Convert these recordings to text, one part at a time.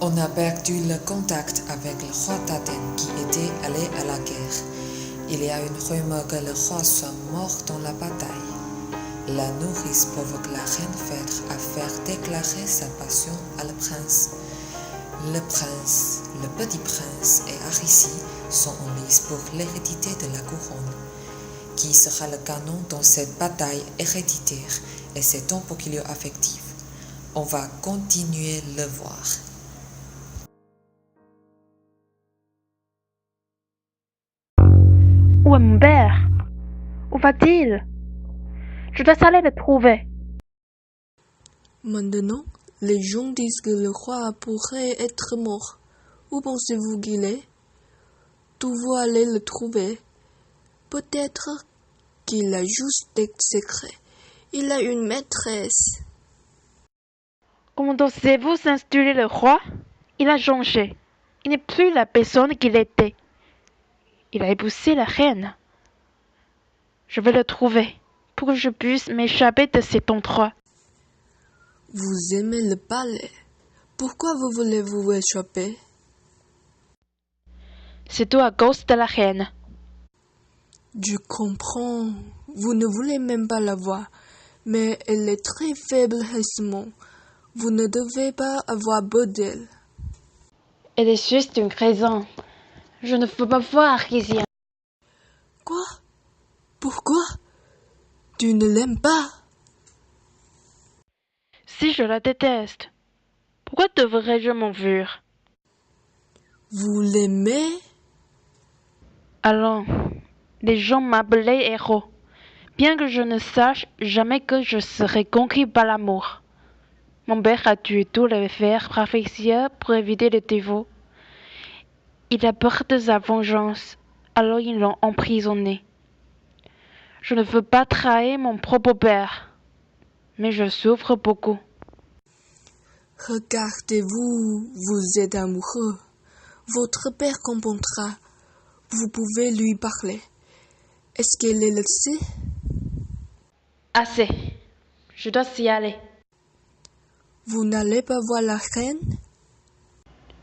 On a perdu le contact avec le roi d'Athènes qui était allé à la guerre. Il y a une rumeur que le roi soit mort dans la bataille. La nourrice provoque la reine Phèdre à faire déclarer sa passion à le prince. Le petit prince et Aricie sont en lice pour l'hérédité de la couronne. Qui sera le canon dans cette bataille héréditaire et cet empoquilio affectif? On va continuer le voir. Où est mon père? Où va-t-il? Je dois aller le trouver. Maintenant, les gens disent que le roi pourrait être mort. Où pensez-vous qu'il est? D'où vous allez le trouver? Peut-être qu'il a juste des secrets. Il a une maîtresse. Comment osez-vous insulter le roi? Il a changé. Il n'est plus la personne qu'il était. Il a épousé la reine. Je vais le trouver pour que je puisse m'échapper de cet endroit. Vous aimez le palais. Pourquoi vous voulez vous échapper? C'est tout à cause de la reine. Je comprends. Vous ne voulez même pas la voir. Mais elle est très faible récemment. Vous ne devez pas avoir peur d'elle. Elle est juste une raison. Je ne veux pas voir ici. Quoi? Pourquoi? Tu ne l'aimes pas? Si je la déteste, pourquoi devrais-je m'en fuir? Vous l'aimez? Alors, les gens m'appelaient héros, bien que je ne sache jamais que je serai conquis par l'amour. Mon père a tué tous les frères Raphaël pour éviter le dévot. Il a peur de sa vengeance, alors ils l'ont emprisonné. Je ne veux pas trahir mon propre père, mais je souffre beaucoup. Regardez-vous, vous êtes amoureux. Votre père comprendra. Vous pouvez lui parler. Est-ce qu'elle est le sait? Assez, je dois y aller. Vous n'allez pas voir la reine?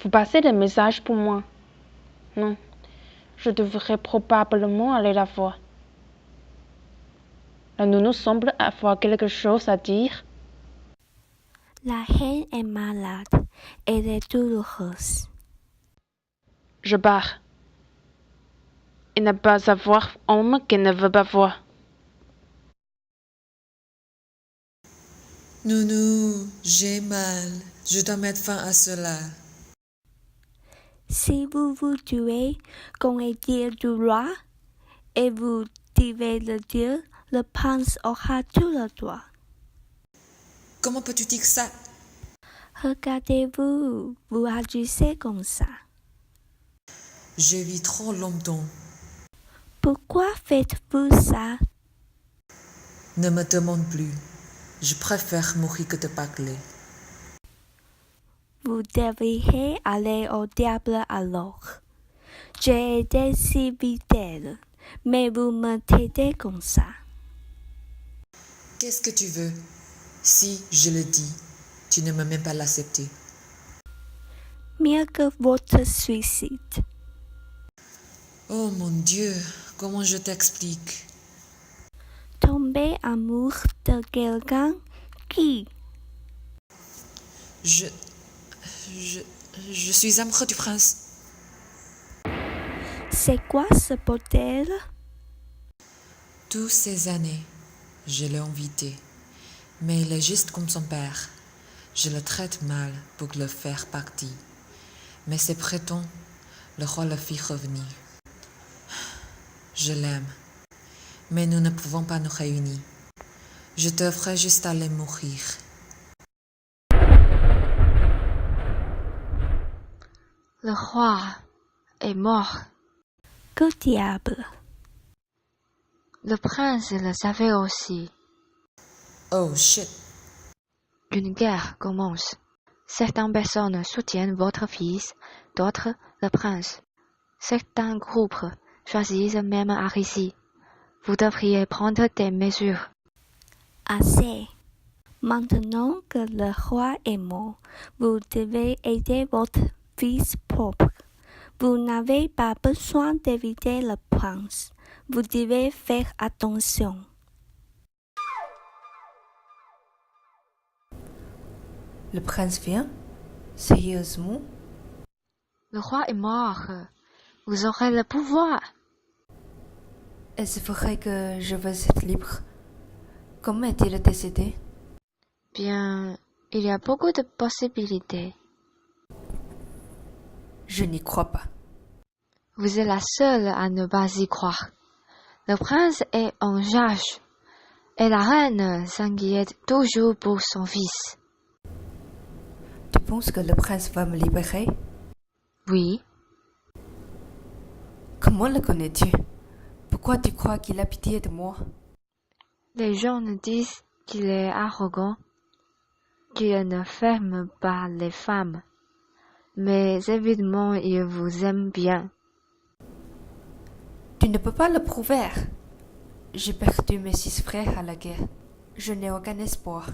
Vous passez des messages pour moi? Non, je devrais probablement aller la voir. La nounou semble avoir quelque chose à dire. La reine est malade. Elle est douloureuse. Je pars. Il n'a pas à voir homme qui ne veut pas voir. Nounou, j'ai mal. Je dois mettre fin à cela. Si vous vous tuez, qu'on est dire du roi, et vous devez le dire, le prince aura tout le droit. Comment peux-tu dire ça? Regardez-vous, vous agissez comme ça. Je vis trop longtemps. Pourquoi faites-vous ça? Ne me demande plus. Je préfère mourir que de parler. Vous devriez aller au diable alors. J'ai été si fidèle, mais vous me traitez comme ça. Qu'est-ce que tu veux? Si je le dis, tu ne me même pas l'accepter. Mieux que votre suicide. Oh mon Dieu, comment je t'explique? Tomber amoureux de quelqu'un qui? Je suis amoureux du prince. C'est quoi ce bordel? Toutes ces années, je l'ai invité. Mais il est juste comme son père. Je le traite mal pour le faire partie. Mais c'est prétend, le roi le fit revenir. Je l'aime. Mais nous ne pouvons pas nous réunir. Je devrais juste aller mourir. Le roi est mort. Que diable? Le prince le savait aussi. Oh shit. Une guerre commence. Certaines personnes soutiennent votre fils, d'autres le prince. Certains groupes choisissent même Aricie. Vous devriez prendre des mesures. Assez. Maintenant que le roi est mort, vous devez aider votre fils propre. Vous n'avez pas besoin d'éviter le prince. Vous devez faire attention. Le prince vient? Sérieusement? Le roi est mort. Vous aurez le pouvoir. Est-ce vrai que je veux être libre? Comment est-il décédé? Bien, il y a beaucoup de possibilités. Je n'y crois pas. Vous êtes la seule à ne pas y croire. Le prince est en charge, et la reine s'inquiète toujours pour son fils. Tu penses que le prince va me libérer? Oui, Comment le connais-tu? Pourquoi tu crois qu'il a pitié de moi? les gens nous disent qu'il est arrogant, qu'il ne ferme pas les femmes. Mais évidemment, il vous aime bien. Tu ne peux pas le prouver. J'ai perdu mes 6 frères à la guerre. Je n'ai aucun espoir.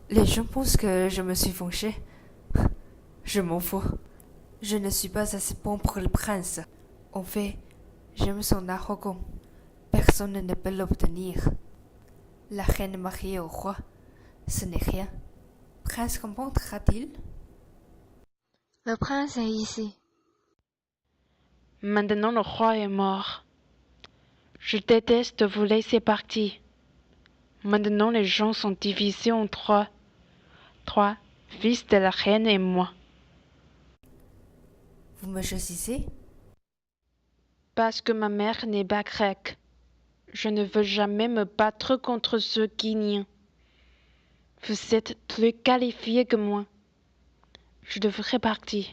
Les gens pensent que je me suis vengée. Je m'en fous. Je ne suis pas assez bon pour le prince. En fait, j'aime son arrogant. Personne ne peut l'obtenir. La reine mariée au roi, ce n'est rien. Prince comprendra-t-il? Le prince est ici. Maintenant le roi est mort. Je déteste vous laisser partir. Maintenant les gens sont divisés en trois. Trois, fils de la reine et moi. Vous me choisissez? Parce que ma mère n'est pas grecque. Je ne veux jamais me battre contre ceux qui nient. Vous êtes plus qualifié que moi. Je devrais partir.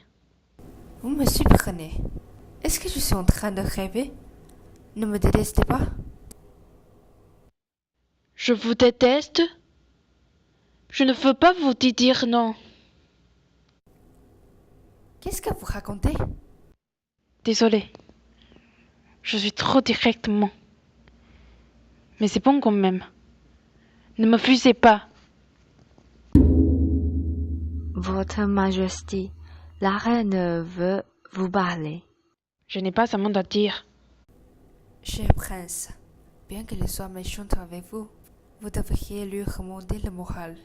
Vous me surprenez. Est-ce que je suis en train de rêver? Ne me détestez pas? Je vous déteste. Je ne veux pas vous dire non. Qu'est-ce que vous racontez? Désolée. Je suis trop directement. Mais c'est bon quand même. Ne me fusez pas. Votre Majesté, la reine veut vous parler. Je n'ai pas un mot à dire. Cher prince, bien qu'elle soit méchante avec vous, vous devriez lui remonter le moral.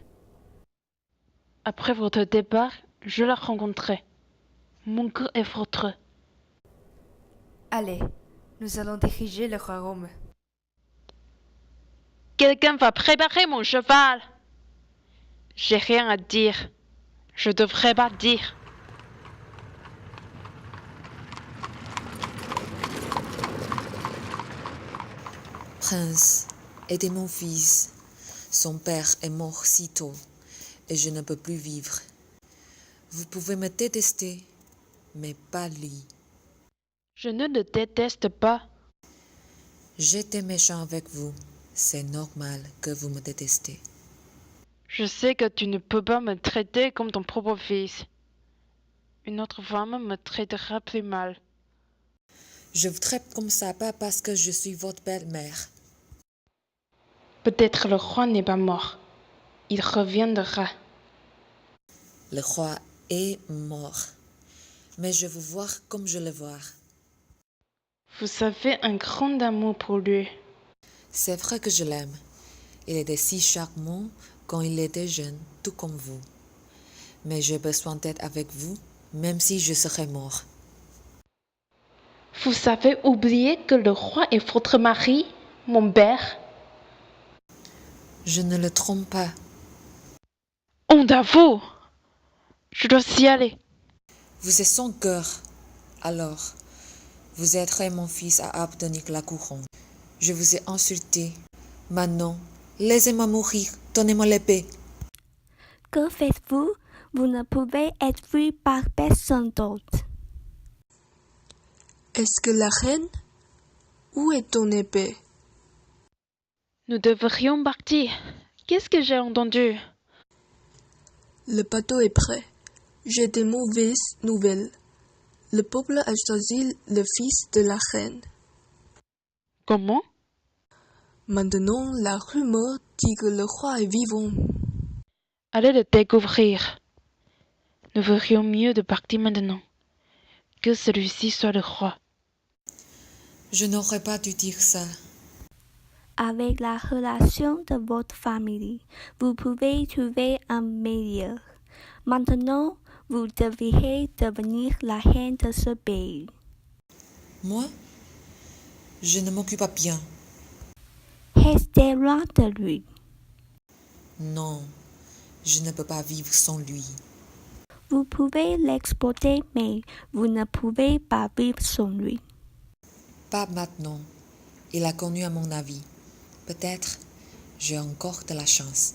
Après votre départ, je la rencontrerai. Mon cœur est votre. Allez, nous allons diriger le royaume. Quelqu'un va préparer mon cheval. J'ai rien à dire. Je devrais pas dire. Prince, aidez mon fils. Son père est mort si tôt et je ne peux plus vivre. Vous pouvez me détester, mais pas lui. Je ne le déteste pas. J'étais méchant avec vous. C'est normal que vous me détestez. Je sais que tu ne peux pas me traiter comme ton propre fils. Une autre femme me traitera plus mal. Je vous traite comme ça pas parce que je suis votre belle-mère. Peut-être le roi n'est pas mort. Il reviendra. Le roi est mort. Mais je veux voir comme je le vois. Vous avez un grand amour pour lui. C'est vrai que je l'aime. Il était si charmant quand il était jeune, tout comme vous. Mais j'ai besoin d'être avec vous, même si je serais mort. Vous avez oublié que le roi est votre mari, mon père. Je ne le trompe pas. Honte à vous! Je dois y aller. Vous êtes son cœur. Alors, vous aiderez mon fils à obtenir la couronne. Je vous ai insulté. Maintenant, laissez-moi mourir. Donnez-moi l'épée. Que faites-vous? Vous ne pouvez être vu par personne d'autre. Est-ce que la reine? Où est ton épée? Nous devrions partir. Qu'est-ce que j'ai entendu? Le bateau est prêt. J'ai des mauvaises nouvelles. Le peuple a choisi le fils de la reine. Comment? Maintenant, la rumeur dit que le roi est vivant. Allez le découvrir. Nous ferions mieux de partir maintenant, que celui-ci soit le roi. Je n'aurais pas dû dire ça. Avec la relation de votre famille, vous pouvez trouver un meilleur. Maintenant, vous devriez devenir la reine de ce pays. Moi, je ne m'occupe pas bien. Restez loin de lui. Non, je ne peux pas vivre sans lui. Vous pouvez l'exploiter, mais vous ne pouvez pas vivre sans lui. Pas maintenant. Il a connu à mon avis. Peut-être j'ai encore de la chance.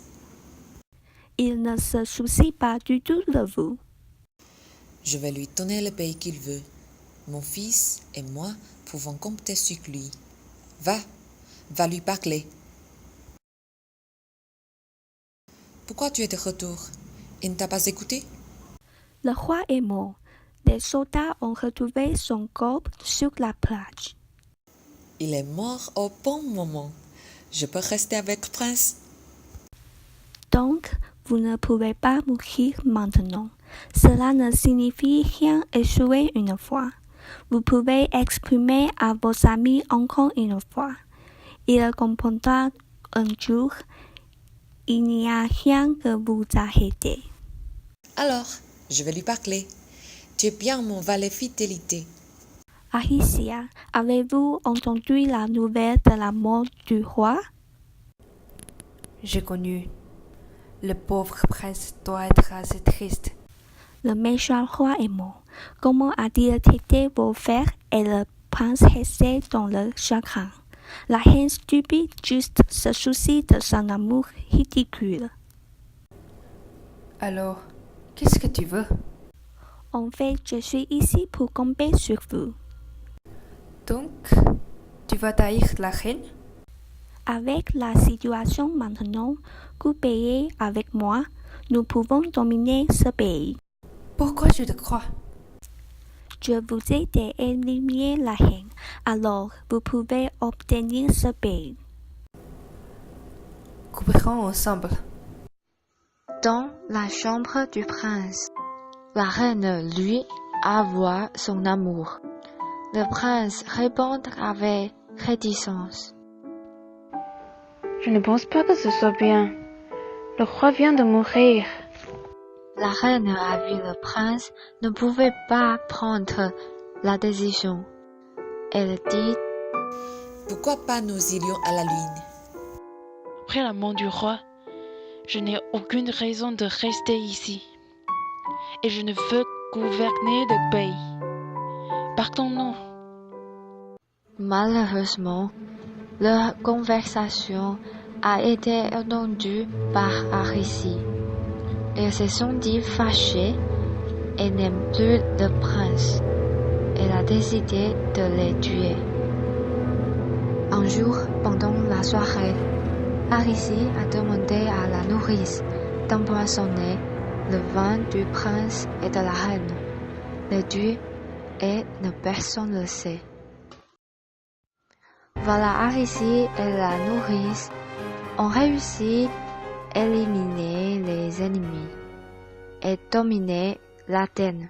Il ne se soucie pas du tout de vous. Je vais lui donner le pays qu'il veut. Mon fils et moi pouvons compter sur lui. Va lui parler. Pourquoi tu es de retour? Il ne t'a pas écouté? Le roi est mort. Les soldats ont retrouvé son corps sur la plage. Il est mort au bon moment. Je peux rester avec le prince. Donc, vous ne pouvez pas mourir maintenant. Cela ne signifie rien échouer une fois. Vous pouvez exprimer à vos amis encore une fois. Il comprendra un jour. Il n'y a rien que vous arrêtez. Alors, je vais lui parler. Tu es bien mon valet fidélité. Aricia, avez-vous entendu la nouvelle de la mort du roi? J'ai connu. Le pauvre prince doit être assez triste. Le méchant roi est mort. Comment a-t-il traité vos frères et le prince resté dans le chagrin? La reine stupide juste se soucie de son amour ridicule. Alors, qu'est-ce que tu veux? En fait, je suis ici pour tomber sur vous. Donc, tu vas trahir la reine? Avec la situation maintenant, vous payez avec moi, nous pouvons dominer ce pays. Pourquoi je te crois? Je vous ai éliminé la reine, alors vous pouvez obtenir ce pays. Coopérons ensemble. Dans la chambre du prince, la reine lui avoue son amour. Le prince répond avec réticence. Je ne pense pas que ce soit bien. Le roi vient de mourir. La reine a vu le prince ne pouvait pas prendre la décision. Elle dit: Pourquoi pas nous irions à la lune? Après la mort du roi, je n'ai aucune raison de rester ici. Et je ne veux gouverner le pays. Partons-nous. Malheureusement, leur conversation a été entendue par Aricie. Ils se sont dit fâchés et n'aiment plus le prince. Elle a décidé de les tuer. Un jour, pendant la soirée, Aricie a demandé à la nourrice d'empoisonner le vin du prince et de la reine. Le dieu et personne ne le sait. Voilà, Aricie et la nourrice ont réussi à éliminer les ennemis et dominer l'Athènes.